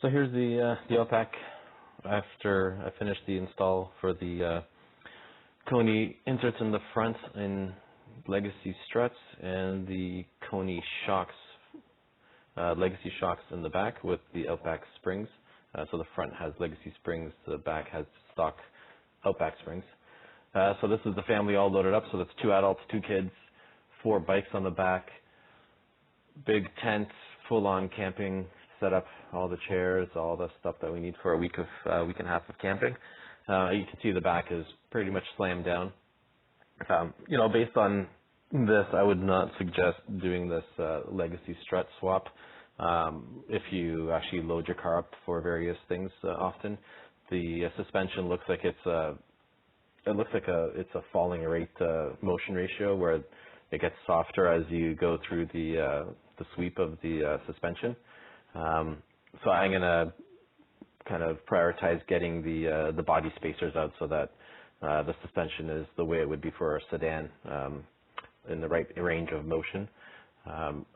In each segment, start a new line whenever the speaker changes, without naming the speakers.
So here's the Outback after I finished the install for the Koni Inserts in the front in Legacy Struts and the Koni shocks, Legacy shocks in the back with the Outback Springs. So the front has Legacy Springs, the back has stock Outback Springs. So this is the family all loaded up. So that's 2 adults, 2 kids, 4 bikes on the back, big tent, full-on camping setup, all the chairs, all the stuff that we need for a week and a half of camping. You can see the back is pretty much slammed down. Based on this, I would not suggest doing this Legacy strut swap. If you actually load your car up for various things often, the suspension looks like it's a falling rate motion ratio where it gets softer as you go through the sweep of the suspension. So I'm gonna kind of prioritize getting the body spacers out so that the suspension is the way it would be for a sedan in the right range of motion.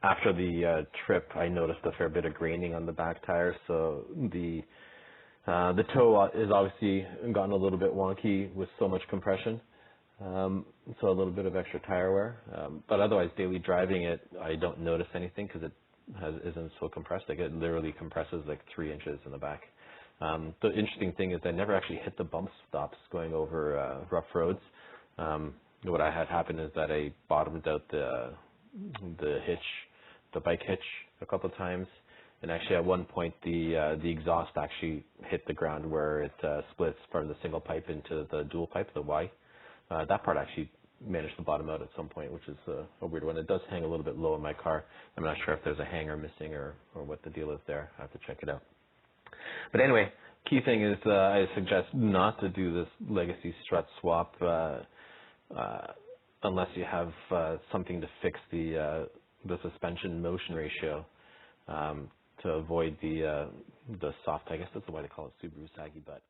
After the trip, I noticed a fair bit of graining on the back tires, so the toe is obviously gotten a little bit wonky with so much compression. So a little bit of extra tire wear, but otherwise daily driving it, I don't notice anything because it isn't so compressed. Like it literally compresses like 3 inches in the back. The interesting thing is I never actually hit the bump stops going over rough roads. What I had happen is that I bottomed out the hitch, the bike hitch, a couple of times, and actually at one point the exhaust actually hit the ground where it splits from the single pipe into the dual pipe, the Y. That part actually managed to bottom out at some point, which is a weird one. It does hang a little bit low in my car. I'm not sure if there's a hanger missing or what the deal is there. I have to check it out. But anyway, key thing is I suggest not to do this Legacy strut swap unless you have something to fix the suspension motion ratio to avoid the soft, I guess that's the way they call it, Subaru saggy butt.